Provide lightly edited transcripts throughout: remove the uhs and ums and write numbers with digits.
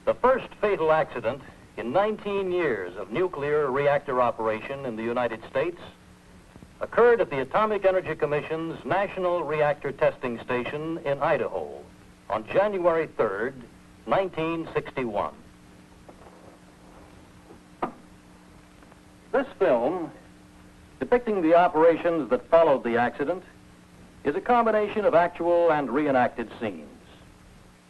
The first fatal accident in 19 years of nuclear reactor operation in the United States occurred at the Atomic Energy Commission's National Reactor Testing Station in Idaho on January 3rd, 1961. This film, depicting the operations that followed the accident, is a combination of actual and reenacted scenes.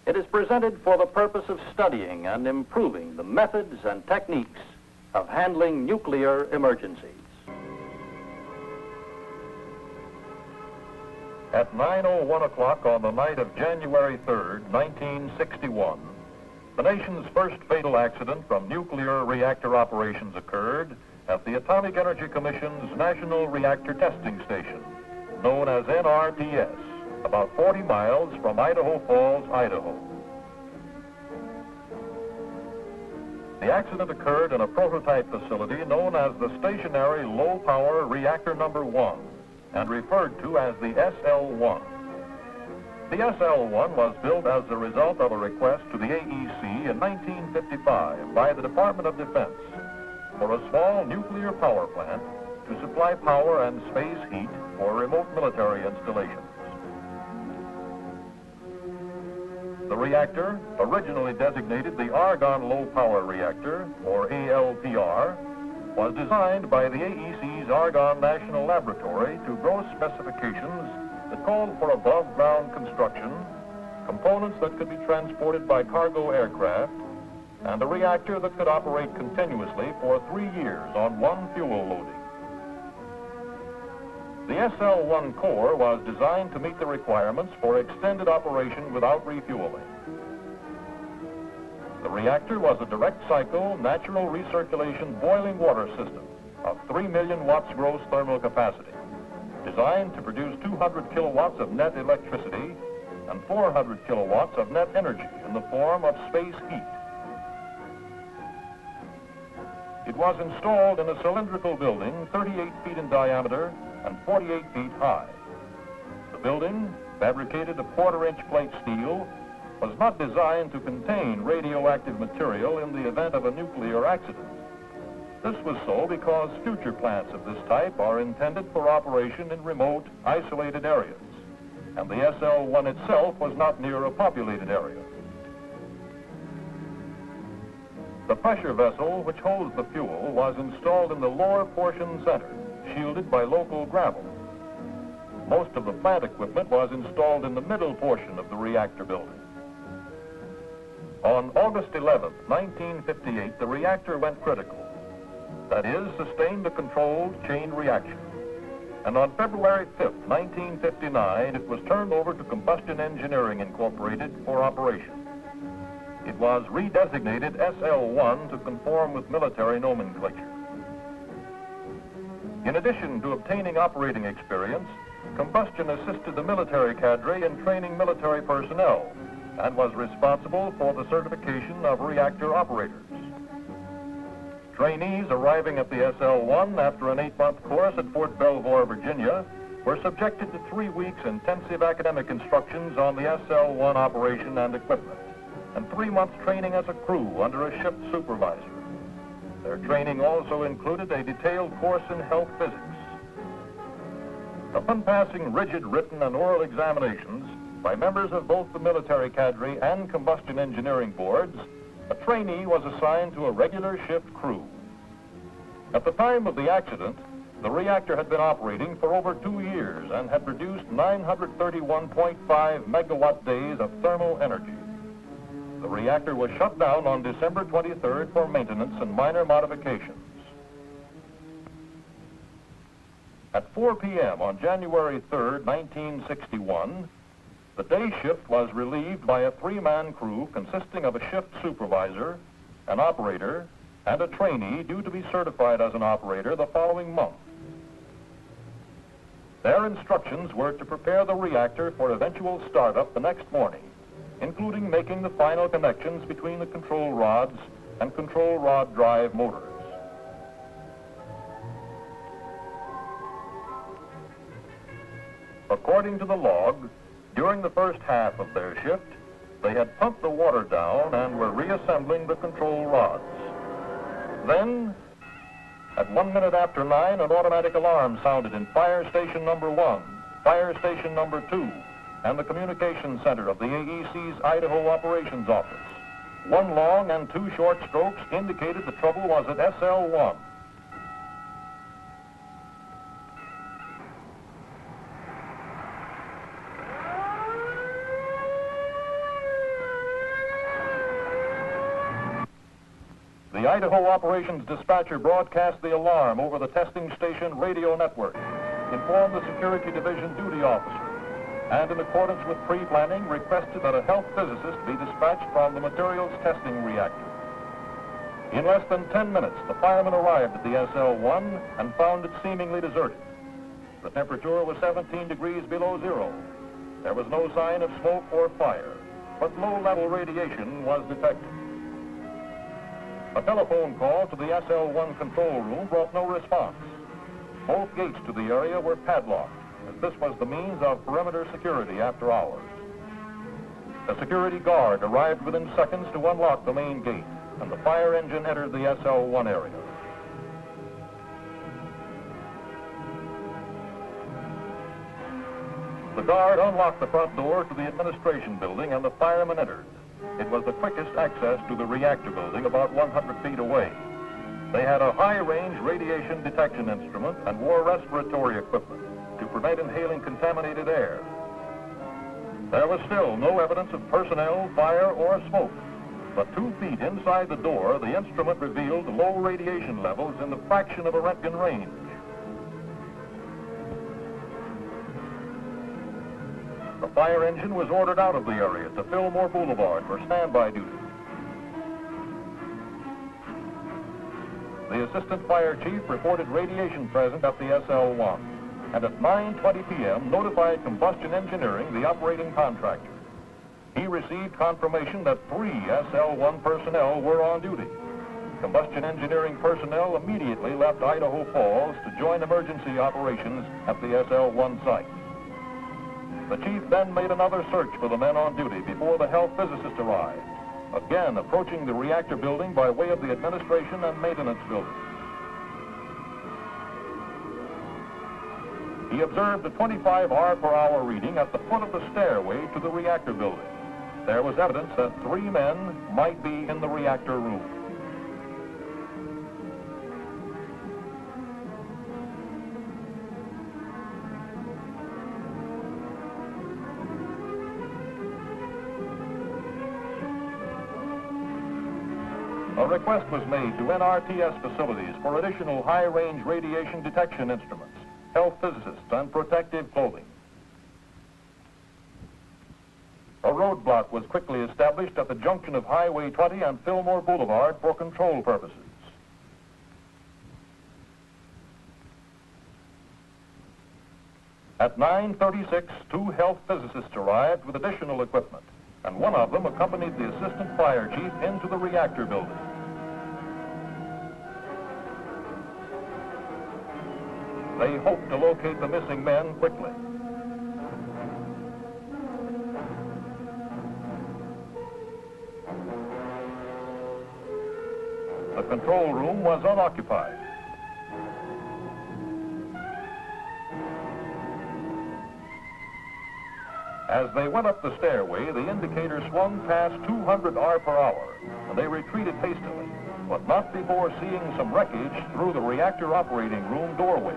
It is presented for the purpose of studying and improving the methods and techniques of handling nuclear emergencies. At 9:01 o'clock on the night of January 3rd, 1961, the nation's first fatal accident from nuclear reactor operations occurred at the Atomic Energy Commission's National Reactor Testing Station, known as NRTS, about 40 miles from Idaho Falls, Idaho. The accident occurred in a prototype facility known as the Stationary Low Power Reactor Number 1 and referred to as the SL-1. The SL-1 was built as a result of a request to the AEC in 1955 by the Department of Defense for a small nuclear power plant to supply power and space heat for remote military installations. The reactor, originally designated the Argon Low Power Reactor, or ALPR, was designed by the AEC's Argonne National Laboratory to gross specifications that called for above-ground construction, components that could be transported by cargo aircraft, and a reactor that could operate continuously for 3 years on one fuel loading. The SL-1 core was designed to meet the requirements for extended operation without refueling. The reactor was a direct cycle, natural recirculation boiling water system of 3 million watts gross thermal capacity, designed to produce 200 kilowatts of net electricity and 400 kilowatts of net energy in the form of space heat. It was installed in a cylindrical building 38 feet in diameter and 48 feet high. The building, fabricated of quarter-inch plate steel, was not designed to contain radioactive material in the event of a nuclear accident. This was so because future plants of this type are intended for operation in remote, isolated areas, and the SL-1 itself was not near a populated area. The pressure vessel, which holds the fuel, was installed in the lower portion center, shielded by local gravel. Most of the plant equipment was installed in the middle portion of the reactor building. On August 11, 1958, the reactor went critical. That is, sustained a controlled chain reaction. And on February 5, 1959, it was turned over to Combustion Engineering Incorporated for operation. It was redesignated SL-1 to conform with military nomenclature. In addition to obtaining operating experience, Combustion assisted the military cadre in training military personnel and was responsible for the certification of reactor operators. Trainees arriving at the SL-1 after an 8-month course at Fort Belvoir, Virginia, were subjected to 3 weeks intensive academic instructions on the SL-1 operation and equipment, and 3 months training as a crew under a shift supervisor. Their training also included a detailed course in health physics. Upon passing rigid written and oral examinations by members of both the military cadre and combustion engineering boards, a trainee was assigned to a regular shift crew. At the time of the accident, the reactor had been operating for over 2 years and had produced 931.5 megawatt days of thermal energy. The reactor was shut down on December 23rd for maintenance and minor modifications. At 4 p.m. on January 3rd, 1961, the day shift was relieved by a 3-man crew consisting of a shift supervisor, an operator, and a trainee due to be certified as an operator the following month. Their instructions were to prepare the reactor for eventual startup the next morning, including making the final connections between the control rods and control rod drive motors. According to the log, during the first half of their shift, They had pumped the water down and were reassembling the control rods. Then, at 1 minute after 9, an automatic alarm sounded in Fire Station Number 1, Fire Station Number 2, and the Communications Center of the AEC's Idaho Operations Office. 1 long and 2 short strokes indicated the trouble was at SL1. The Idaho Operations Dispatcher broadcast the alarm over the testing station radio network, informed the Security Division duty officer, and in accordance with pre-planning, requested that a health physicist be dispatched from the materials testing reactor. In less than 10 minutes, the firemen arrived at the SL1 and found it seemingly deserted. The temperature was 17 degrees below zero. There was no sign of smoke or fire, but low-level radiation was detected. A telephone call to the SL1 control room brought no response. Both gates to the area were padlocked, as this was the means of perimeter security after hours. A security guard arrived within seconds to unlock the main gate, and the fire engine entered the SL1 area. The guard unlocked the front door to the administration building, and the firemen entered. It was the quickest access to the reactor building, about 100 feet away. They had a high-range radiation detection instrument and wore respiratory equipment to prevent inhaling contaminated air. There was still no evidence of personnel, fire, or smoke. But 2 feet inside the door, the instrument revealed low radiation levels in the fraction of a Röntgen range. The fire engine was ordered out of the area to Fillmore Boulevard for standby duty. The assistant fire chief reported radiation present at the SL1, and at 9:20 p.m. notified Combustion Engineering, the operating contractor. He received confirmation that 3 SL1 personnel were on duty. Combustion Engineering personnel immediately left Idaho Falls to join emergency operations at the SL1 site. The chief then made another search for the men on duty before the health physicist arrived, again approaching the reactor building by way of the administration and maintenance building. He observed a 25 R/hour reading at the foot of the stairway to the reactor building. There was evidence that 3 men might be in the reactor room. A request was made to NRTS facilities for additional high-range radiation detection instruments, health physicists, and protective clothing. A roadblock was quickly established at the junction of Highway 20 and Fillmore Boulevard for control purposes. At 9:36, 2 health physicists arrived with additional equipment, and one of them accompanied the assistant fire chief into the reactor building. They hoped to locate the missing men quickly. The control room was unoccupied. As they went up the stairway, the indicator swung past 200 R/hour, and they retreated hastily, but not before seeing some wreckage through the reactor operating room doorway.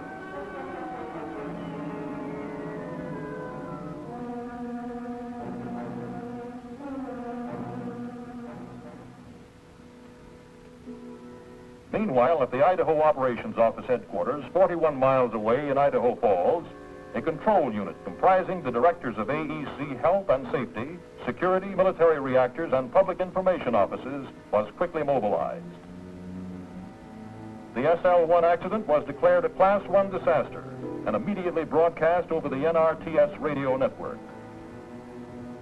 Meanwhile, at the Idaho Operations Office headquarters, 41 miles away in Idaho Falls, a control unit comprising the directors of AEC Health and Safety, Security, Military Reactors, and Public Information Offices was quickly mobilized. The SL1 accident was declared a Class 1 disaster and immediately broadcast over the NRTS radio network.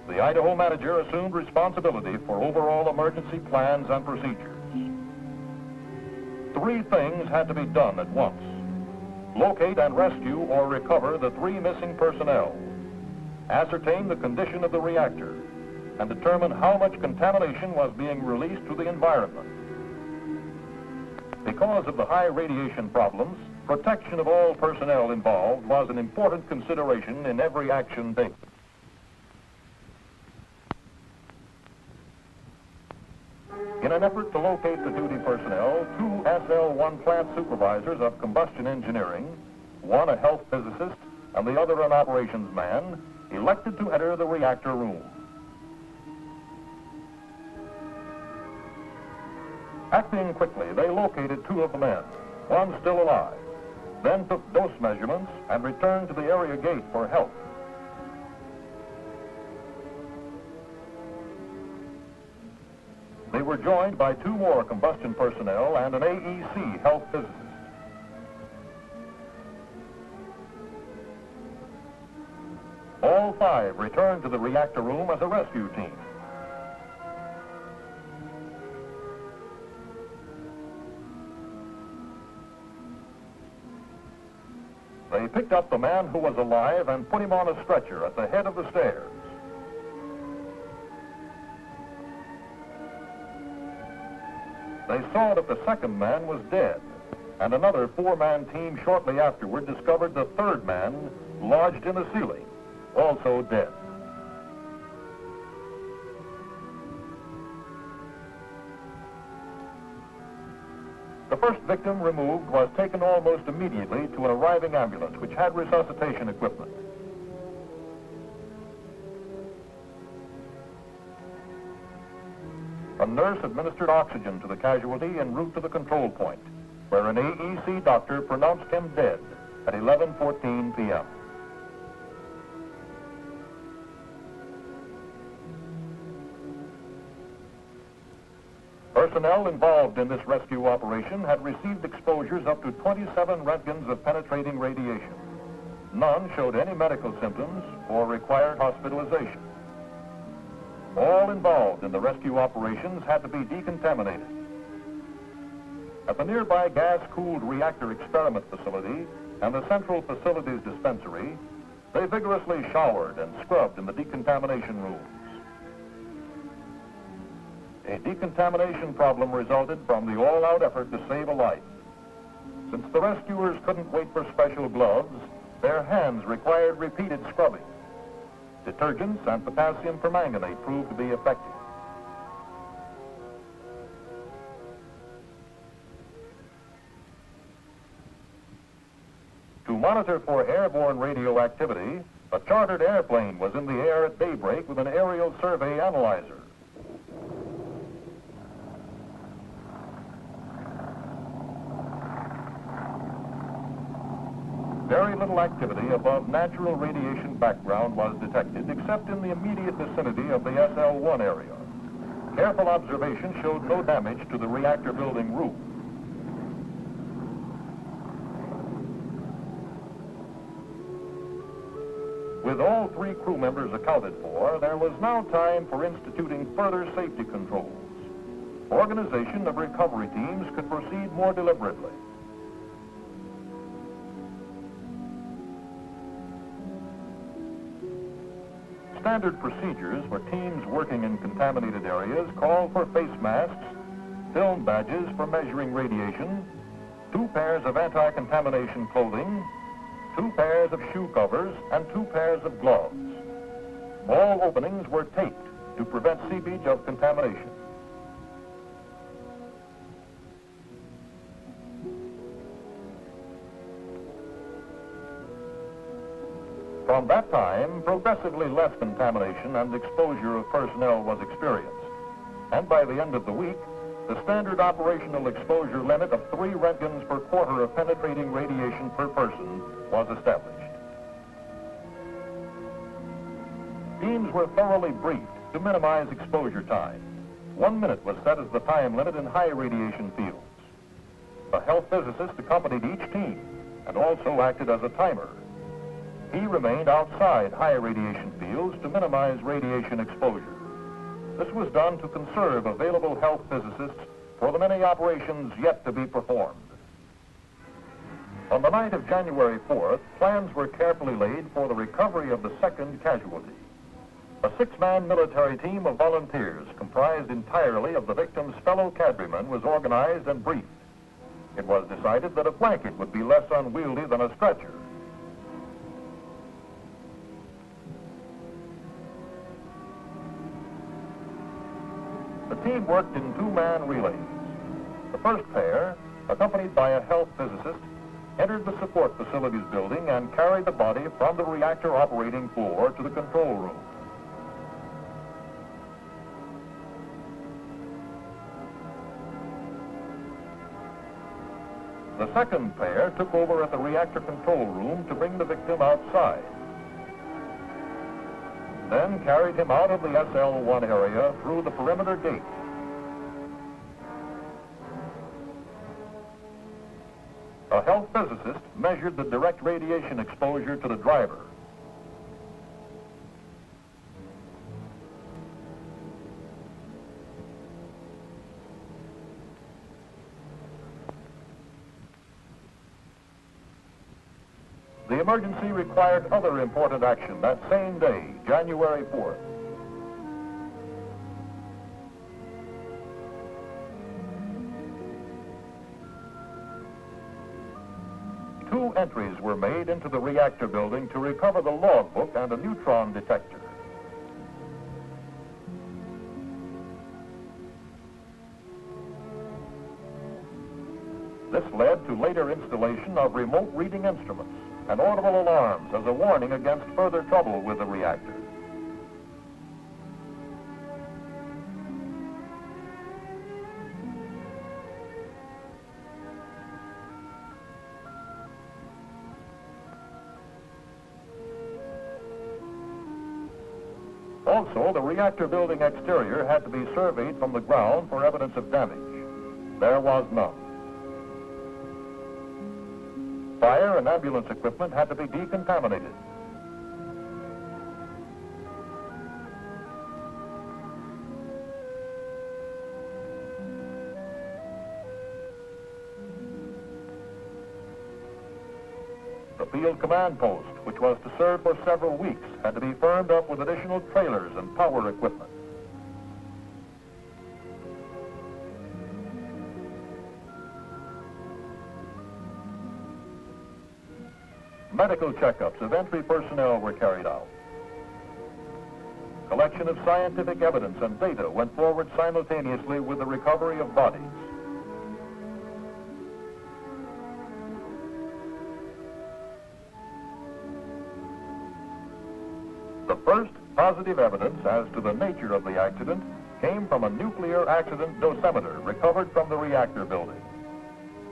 The Idaho manager assumed responsibility for overall emergency plans and procedures. 3 things had to be done at once: locate and rescue or recover the 3 missing personnel, ascertain the condition of the reactor, and determine how much contamination was being released to the environment. Because of the high radiation problems, protection of all personnel involved was an important consideration in every action taken. In an effort to locate the duty personnel, 2 SL-1 plant supervisors of combustion engineering, one a health physicist and the other an operations man, elected to enter the reactor room. Acting quickly, they located 2 of the men, one still alive, then took dose measurements and returned to the area gate for help. They were joined by 2 more combustion personnel and an AEC health physicist. All 5 returned to the reactor room as a rescue team. They picked up the man who was alive and put him on a stretcher at the head of the stairs. They saw that the second man was dead, and another 4-man team shortly afterward discovered the 3rd man lodged in the ceiling, also dead. The first victim removed was taken almost immediately to an arriving ambulance which had resuscitation equipment. A nurse administered oxygen to the casualty en route to the control point, where an AEC doctor pronounced him dead at 11:14 p.m. Personnel involved in this rescue operation had received exposures up to 27 Roentgens of penetrating radiation. None showed any medical symptoms or required hospitalization. All involved in the rescue operations had to be decontaminated. At the nearby gas-cooled reactor experiment facility and the central facilities dispensary, they vigorously showered and scrubbed in the decontamination rooms. A decontamination problem resulted from the all-out effort to save a life. Since the rescuers couldn't wait for special gloves, their hands required repeated scrubbing. Detergents and potassium permanganate proved to be effective. To monitor for airborne radioactivity, a chartered airplane was in the air at daybreak with an aerial survey analyzer. Very little activity above natural radiation background was detected, except in the immediate vicinity of the SL-1 area. Careful observation showed no damage to the reactor building roof. With all 3 crew members accounted for, there was now time for instituting further safety controls. Organization of recovery teams could proceed more deliberately. Standard procedures for teams working in contaminated areas call for face masks, film badges for measuring radiation, 2 pairs of anti-contamination clothing, 2 pairs of shoe covers, and 2 pairs of gloves. All openings were taped to prevent seepage of contamination. From that time, progressively less contamination and exposure of personnel was experienced. And by the end of the week, the standard operational exposure limit of 3 Roentgens per quarter of penetrating radiation per person was established. Teams were thoroughly briefed to minimize exposure time. 1 minute was set as the time limit in high radiation fields. A health physicist accompanied each team and also acted as a timer. He remained outside high radiation fields to minimize radiation exposure. This was done to conserve available health physicists for the many operations yet to be performed. On the night of January 4th, plans were carefully laid for the recovery of the second casualty. A six-man military team of volunteers comprised entirely of the victim's fellow cadremen was organized and briefed. It was decided that a blanket would be less unwieldy than a stretcher. The team worked in two-man relays. The first pair, accompanied by a health physicist, entered the support facilities building and carried the body from the reactor operating floor to the control room. The second pair took over at the reactor control room to bring the victim outside, then carried him out of the SL-1 area through the perimeter gate. A health physicist measured the direct radiation exposure to the driver. The emergency required other important action that same day, January 4th. Two entries were made into the reactor building to recover the logbook and a neutron detector. This led to later installation of remote reading instruments and audible alarms as a warning against further trouble with the reactor. Also, the reactor building exterior had to be surveyed from the ground for evidence of damage. There was none. Fire and ambulance equipment had to be decontaminated. The field command post, which was to serve for several weeks, had to be firmed up with additional trailers and power equipment. Medical checkups of entry personnel were carried out. Collection of scientific evidence and data went forward simultaneously with the recovery of bodies. The first positive evidence as to the nature of the accident came from a nuclear accident dosimeter recovered from the reactor building.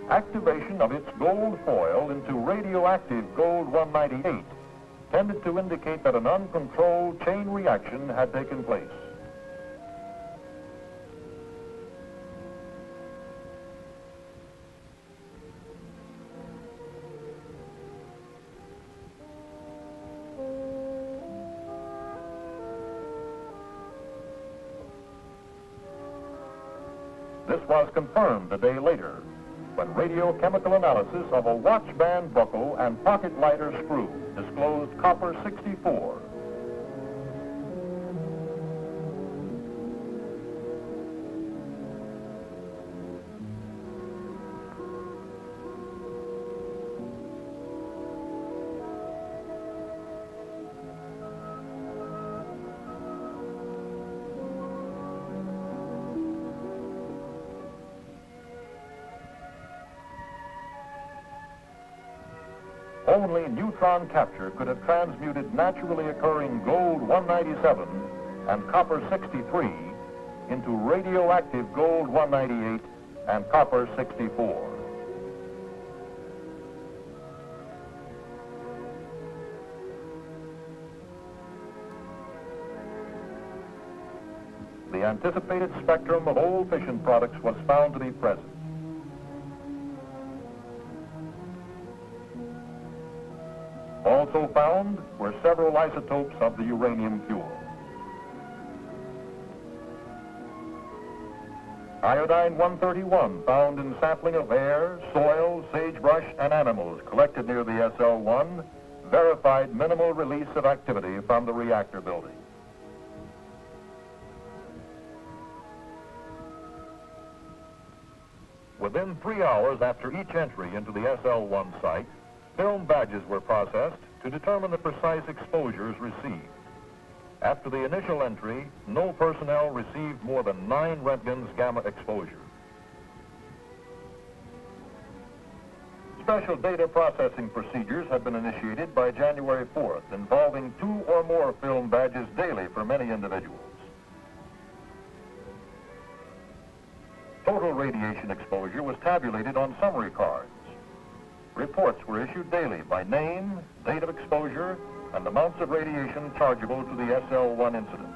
Activation of its gold foil into radioactive gold-198 tended to indicate that an uncontrolled chain reaction had taken place. This was confirmed a day later when radiochemical analysis of a watch band buckle and pocket lighter screw disclosed copper 64. Only neutron capture could have transmuted naturally occurring gold-197 and copper 63 into radioactive gold-198 and copper 64. The anticipated spectrum of old fission products was found to be present. Also found were several isotopes of the uranium fuel. Iodine-131 found in sampling of air, soil, sagebrush, and animals collected near the SL-1 verified minimal release of activity from the reactor building. Within 3 hours after each entry into the SL1 site, film badges were processed to determine the precise exposures received. After the initial entry, no personnel received more than 9 Röntgen's gamma exposure. Special data processing procedures had been initiated by January 4th, involving 2 or more film badges daily for many individuals. Total radiation exposure was tabulated on summary cards. Reports were issued daily by name, date of exposure, and amounts of radiation chargeable to the SL1 incident.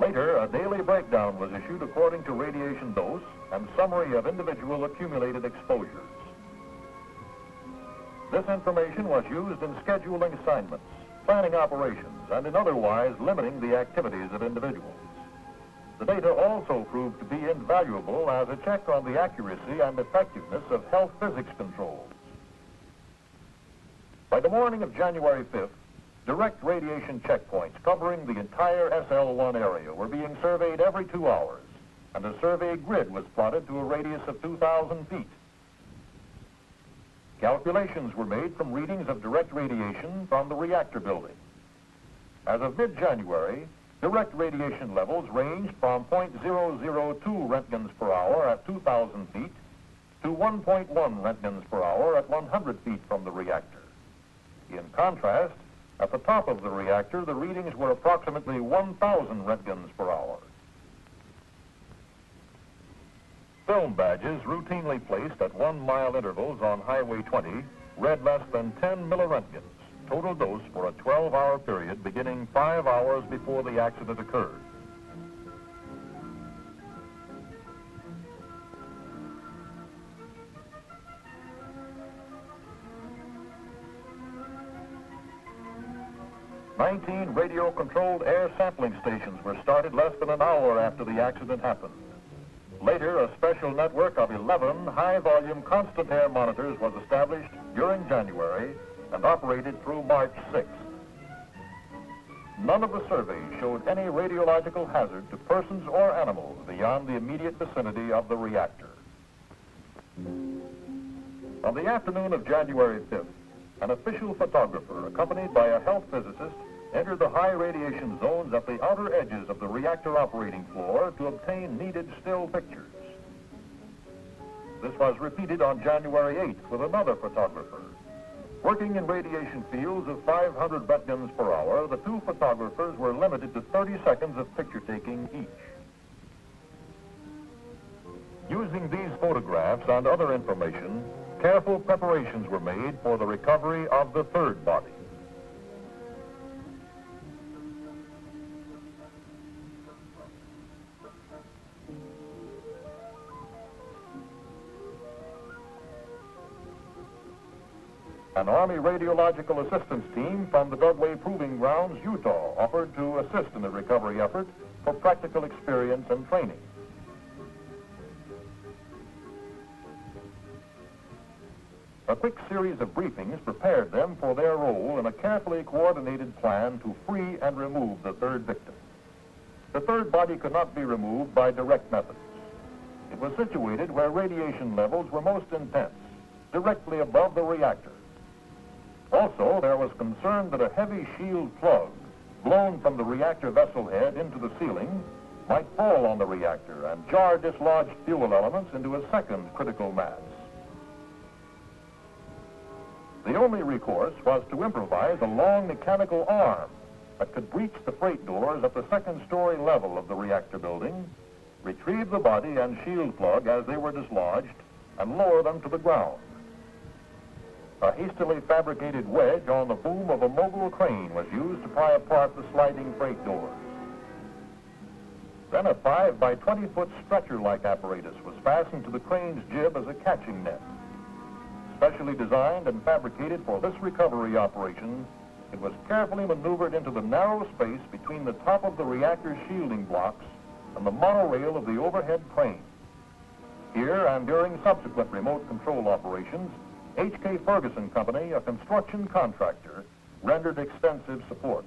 Later, a daily breakdown was issued according to radiation dose and summary of individual accumulated exposures. This information was used in scheduling assignments, planning operations, and in otherwise limiting the activities of individuals. The data also proved to be invaluable as a check on the accuracy and effectiveness of health physics controls. By the morning of January 5th, direct radiation checkpoints covering the entire SL1 area were being surveyed every 2 hours, and a survey grid was plotted to a radius of 2,000 feet. Calculations were made from readings of direct radiation from the reactor building. As of mid-January, direct radiation levels ranged from 0.002 Röntgens per hour at 2,000 feet to 1.1 Röntgens per hour at 100 feet from the reactor. In contrast, at the top of the reactor, the readings were approximately 1,000 Röntgens per hour. Film badges routinely placed at 1-mile intervals on Highway 20 read less than 10 milliröntgens, total dose for a 12-hour period beginning 5 hours before the accident occurred. "19 radio-controlled air sampling stations were started less than an hour after the accident happened. Later, a special network of 11 high-volume constant air monitors was established during January and operated through March 6th. None of the surveys showed any radiological hazard to persons or animals beyond the immediate vicinity of the reactor. On the afternoon of January 5th, an official photographer, accompanied by a health physicist, entered the high radiation zones at the outer edges of the reactor operating floor to obtain needed still pictures. This was repeated on January 8th with another photographer. Working in radiation fields of 500 Röntgens per hour, the 2 photographers were limited to 30 seconds of picture taking each. Using these photographs and other information, careful preparations were made for the recovery of the third body. An Army Radiological Assistance Team from the Dugway Proving Grounds, Utah, offered to assist in the recovery effort for practical experience and training. A quick series of briefings prepared them for their role in a carefully coordinated plan to free and remove the third victim. The third body could not be removed by direct methods. It was situated where radiation levels were most intense, directly above the reactor. Also, there was concern that a heavy shield plug, blown from the reactor vessel head into the ceiling, might fall on the reactor and jar dislodged fuel elements into a second critical mass. The only recourse was to improvise a long mechanical arm that could breach the freight doors at the second-story level of the reactor building, retrieve the body and shield plug as they were dislodged, and lower them to the ground. A hastily fabricated wedge on the boom of a mobile crane was used to pry apart the sliding freight doors. Then a 5 by 20-foot stretcher-like apparatus was fastened to the crane's jib as a catching net. Specially designed and fabricated for this recovery operation, it was carefully maneuvered into the narrow space between the top of the reactor shielding blocks and the monorail of the overhead crane. Here, and during subsequent remote control operations, H.K. Ferguson Company, a construction contractor, rendered extensive support.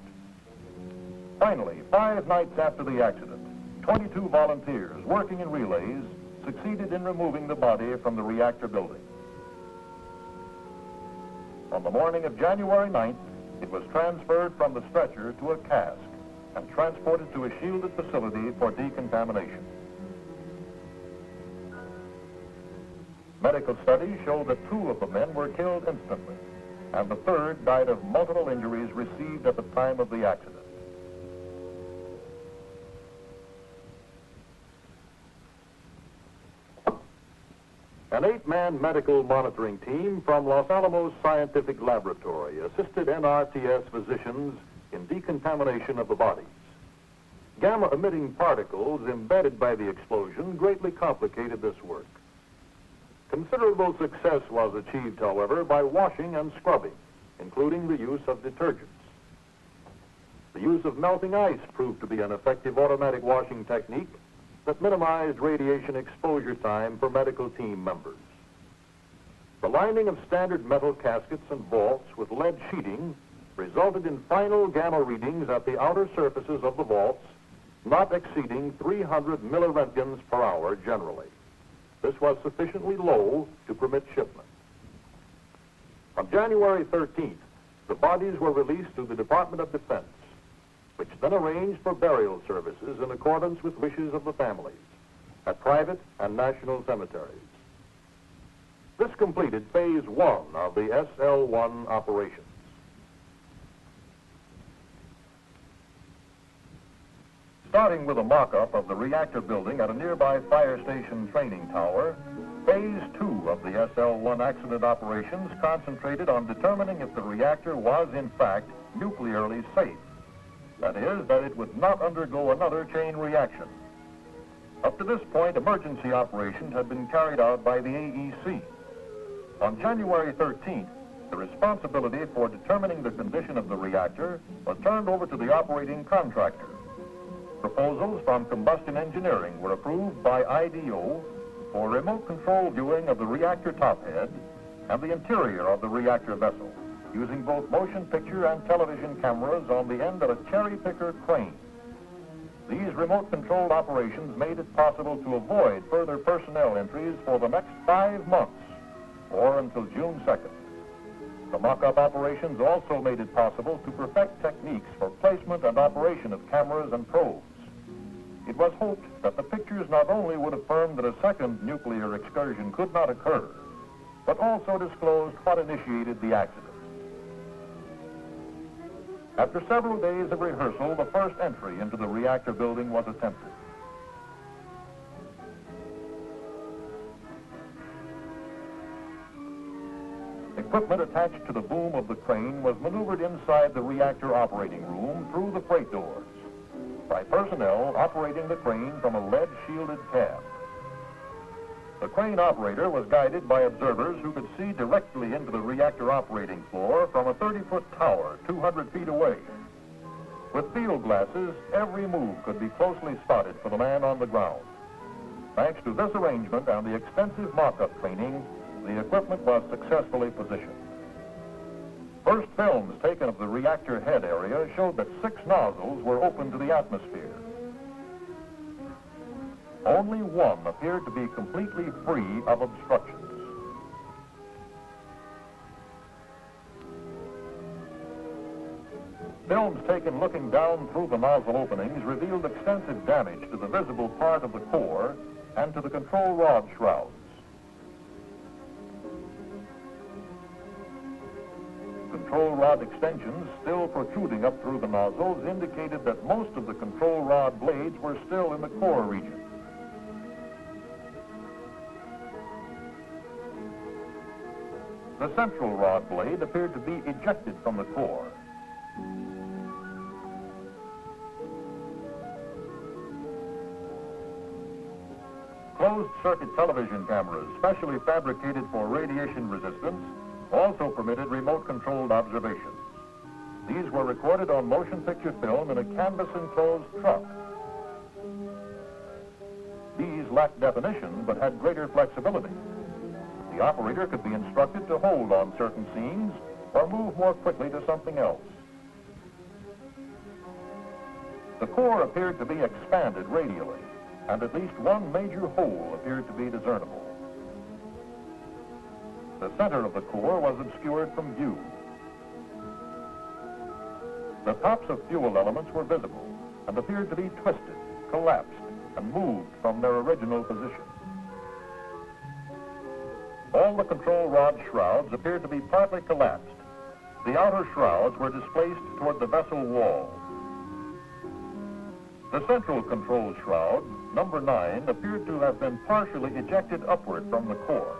Finally, 5 nights after the accident, 22 volunteers working in relays succeeded in removing the body from the reactor building. On the morning of January 9th, it was transferred from the stretcher to a cask and transported to a shielded facility for decontamination. Medical studies showed that 2 of the men were killed instantly, and the third died of multiple injuries received at the time of the accident. An 8-man medical monitoring team from Los Alamos Scientific Laboratory assisted NRTS physicians in decontamination of the bodies. Gamma-emitting particles embedded by the explosion greatly complicated this work. Considerable success was achieved, however, by washing and scrubbing, including the use of detergents. The use of melting ice proved to be an effective automatic washing technique that minimized radiation exposure time for medical team members. The lining of standard metal caskets and vaults with lead sheeting resulted in final gamma readings at the outer surfaces of the vaults not exceeding 300 milliroentgens per hour generally. This was sufficiently low to permit shipment. On January 13th, the bodies were released to the Department of Defense, which then arranged for burial services in accordance with wishes of the families at private and national cemeteries. This completed phase 1 of the SL-1 operations. Starting with a mock-up of the reactor building at a nearby fire station training tower, phase 2 of the SL-1 accident operations concentrated on determining if the reactor was in fact nuclearly safe. That is, that it would not undergo another chain reaction. Up to this point, emergency operations had been carried out by the AEC. On January 13th, the responsibility for determining the condition of the reactor was turned over to the operating contractor. Proposals from Combustion Engineering were approved by IDO for remote control viewing of the reactor tophead and the interior of the reactor vessel, using both motion picture and television cameras on the end of a cherry picker crane. These remote-controlled operations made it possible to avoid further personnel entries for the next 5 months, or until June 2nd. The mock-up operations also made it possible to perfect techniques for placement and operation of cameras and probes. It was hoped that the pictures not only would affirm that a second nuclear excursion could not occur, but also disclosed what initiated the accident. After several days of rehearsal, the first entry into the reactor building was attempted. Equipment attached to the boom of the crane was maneuvered inside the reactor operating room through the freight doors by personnel operating the crane from a lead-shielded cab. The crane operator was guided by observers who could see directly into the reactor operating floor from a 30-foot tower 200 feet away. With field glasses, every move could be closely spotted for the man on the ground. Thanks to this arrangement and the extensive mock-up training, the equipment was successfully positioned. First films taken of the reactor head area showed that 6 nozzles were open to the atmosphere. Only one appeared to be completely free of obstructions. Films taken looking down through the nozzle openings revealed extensive damage to the visible part of the core and to the control rod shrouds. Control rod extensions still protruding up through the nozzles indicated that most of the control rod blades were still in the core region. The central rod blade appeared to be ejected from the core. Closed-circuit television cameras, specially fabricated for radiation resistance, also permitted remote-controlled observations. These were recorded on motion picture film in a canvas-enclosed truck. These lacked definition but had greater flexibility. The operator could be instructed to hold on certain scenes or move more quickly to something else. The core appeared to be expanded radially, and at least one major hole appeared to be discernible. The center of the core was obscured from view. The tops of fuel elements were visible and appeared to be twisted, collapsed, and moved from their original position. All the control rod shrouds appeared to be partly collapsed. The outer shrouds were displaced toward the vessel wall. The central control shroud, number 9, appeared to have been partially ejected upward from the core.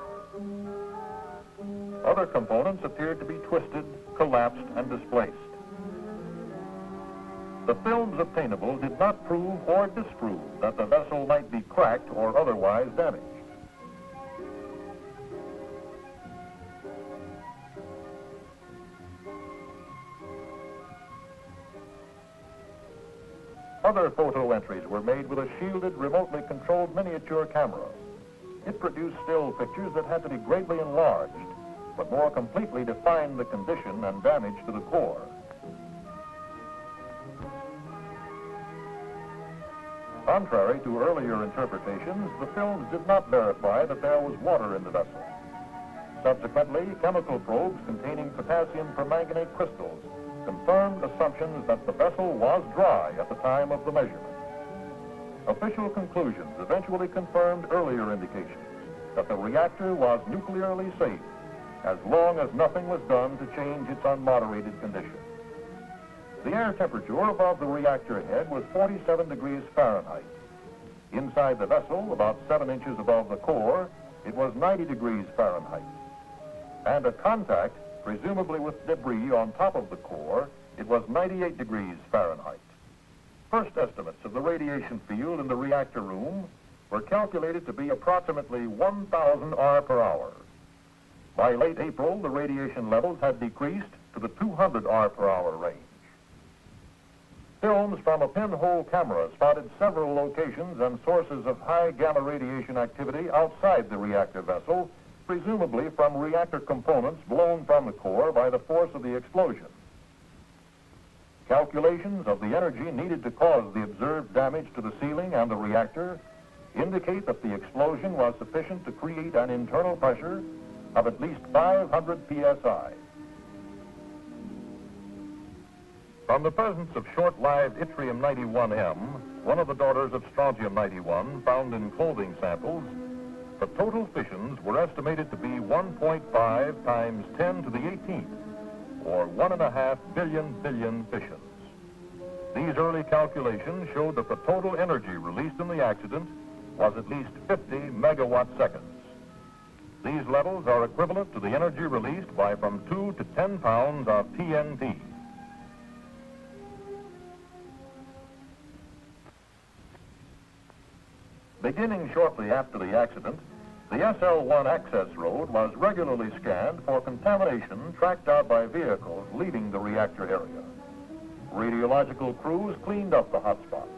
Other components appeared to be twisted, collapsed, and displaced. The films obtainable did not prove or disprove that the vessel might be cracked or otherwise damaged. Other photo entries were made with a shielded, remotely controlled miniature camera. It produced still pictures that had to be greatly enlarged, but more completely defined the condition and damage to the core. Contrary to earlier interpretations, the films did not verify that there was water in the vessel. Subsequently, chemical probes containing potassium permanganate crystals confirmed assumptions that the vessel was dry at the time of the measurement. Official conclusions eventually confirmed earlier indications that the reactor was nuclearly safe as long as nothing was done to change its unmoderated condition. The air temperature above the reactor head was 47 degrees Fahrenheit. Inside the vessel, about 7 inches above the core, it was 90 degrees Fahrenheit. And at contact, presumably with debris on top of the core, it was 98 degrees Fahrenheit. First estimates of the radiation field in the reactor room were calculated to be approximately 1,000 R per hour. By late April, the radiation levels had decreased to the 200 R per hour range. Films from a pinhole camera spotted several locations and sources of high gamma radiation activity outside the reactor vessel, presumably from reactor components blown from the core by the force of the explosion. Calculations of the energy needed to cause the observed damage to the ceiling and the reactor indicate that the explosion was sufficient to create an internal pressure of at least 500 psi. From the presence of short-lived yttrium-91M, one of the daughters of strontium-91 found in clothing samples, the total fissions were estimated to be 1.5 times 10 to the 18th, or 1.5 billion fissions. These early calculations showed that the total energy released in the accident was at least 50 megawatt seconds. These levels are equivalent to the energy released by from 2 to 10 pounds of TNT. Beginning shortly after the accident, the SL-1 access road was regularly scanned for contamination tracked out by vehicles leaving the reactor area. Radiological crews cleaned up the hotspots.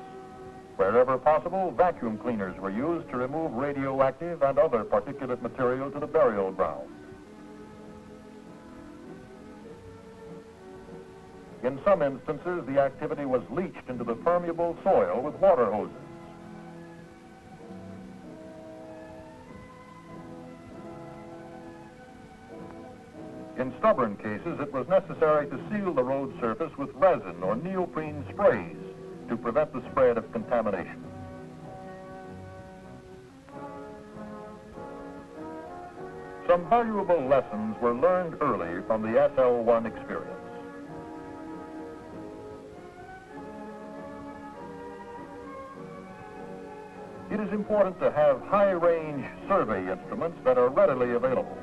Wherever possible, vacuum cleaners were used to remove radioactive and other particulate material to the burial ground. In some instances, the activity was leached into the permeable soil with water hoses. In stubborn cases, it was necessary to seal the road surface with resin or neoprene sprays to prevent the spread of contamination. Some valuable lessons were learned early from the SL-1 experience. It is important to have high-range survey instruments that are readily available.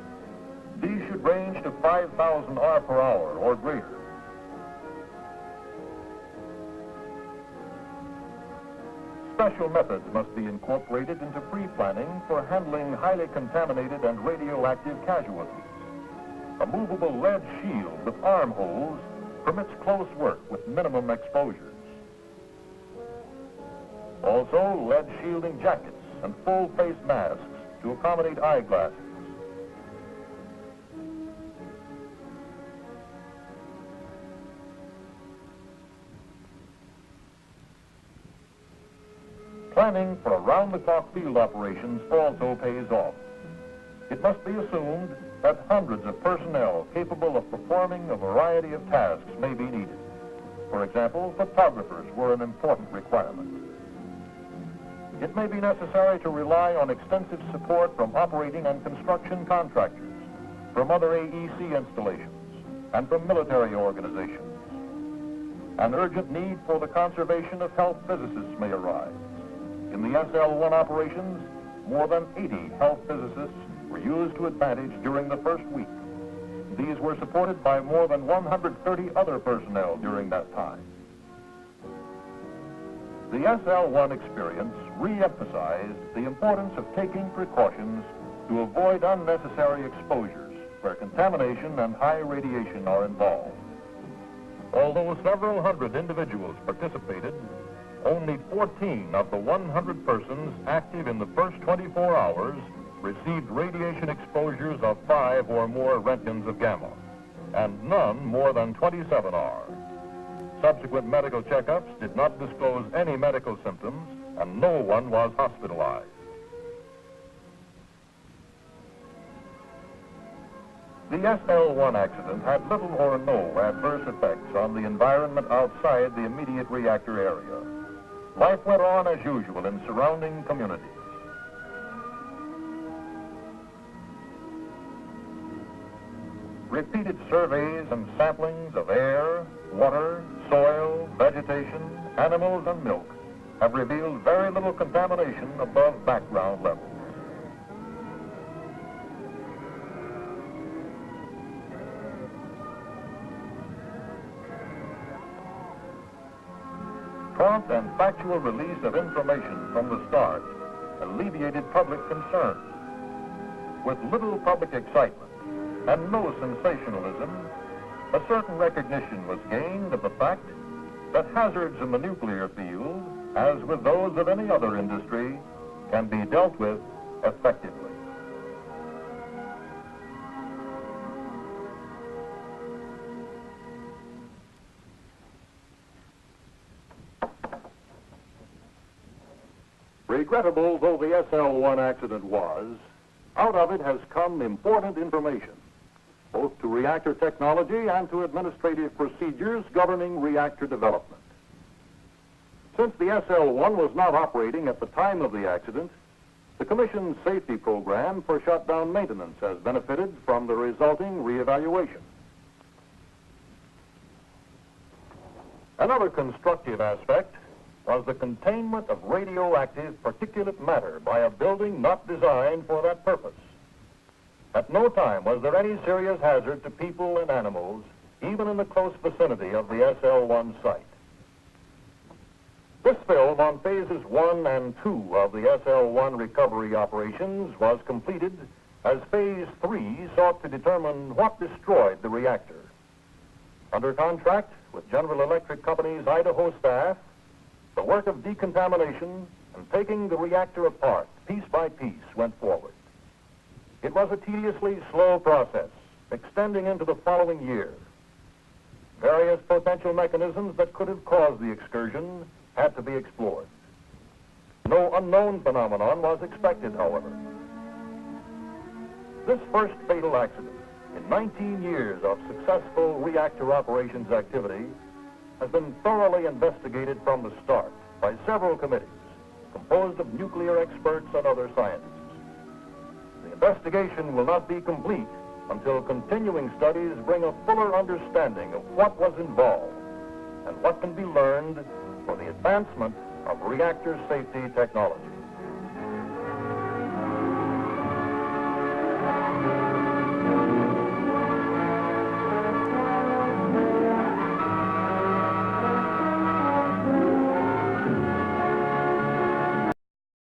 These should range to 5,000 R per hour or greater. Special methods must be incorporated into pre-planning for handling highly contaminated and radioactive casualties. A movable lead shield with armholes permits close work with minimum exposures. Also, lead shielding jackets and full face masks to accommodate eyeglasses. planning for around-the-clock field operations also pays off. It must be assumed that hundreds of personnel capable of performing a variety of tasks may be needed. For example, photographers were an important requirement. It may be necessary to rely on extensive support from operating and construction contractors, from other AEC installations, and from military organizations. An urgent need for the conservation of health physicists may arise. In the SL-1 operations, more than 80 health physicists were used to advantage during the first week. These were supported by more than 130 other personnel during that time. The SL-1 experience re-emphasized the importance of taking precautions to avoid unnecessary exposures where contamination and high radiation are involved. Although several hundred individuals participated, only 14 of the 100 persons active in the first 24 hours received radiation exposures of 5 or more Roentgens of gamma, and none more than 27 are. Subsequent medical checkups did not disclose any medical symptoms, and no one was hospitalized. The SL-1 accident had little or no adverse effects on the environment outside the immediate reactor area. Life went on as usual in surrounding communities. Repeated surveys and samplings of air, water, soil, vegetation, animals, and milk have revealed very little contamination above background levels. Prompt and factual release of information from the start alleviated public concern. With little public excitement and no sensationalism, a certain recognition was gained of the fact that hazards in the nuclear field, as with those of any other industry, can be dealt with effectively. Regrettable though the SL-1 accident was, out of it has come important information, both to reactor technology and to administrative procedures governing reactor development. Since the SL-1 was not operating at the time of the accident, the Commission's safety program for shutdown maintenance has benefited from the resulting reevaluation. Another constructive aspect was the containment of radioactive particulate matter by a building not designed for that purpose. At no time was there any serious hazard to people and animals, even in the close vicinity of the SL-1 site. This film on phases 1 and 2 of the SL-1 recovery operations was completed as phase 3 sought to determine what destroyed the reactor. Under contract with General Electric Company's Idaho staff, the work of decontamination and taking the reactor apart piece by piece went forward. It was a tediously slow process, extending into the following year. Various potential mechanisms that could have caused the excursion had to be explored. No unknown phenomenon was expected, however. This first fatal accident in 19 years of successful reactor operations activity has been thoroughly investigated from the start by several committees composed of nuclear experts and other scientists. The investigation will not be complete until continuing studies bring a fuller understanding of what was involved and what can be learned for the advancement of reactor safety technology.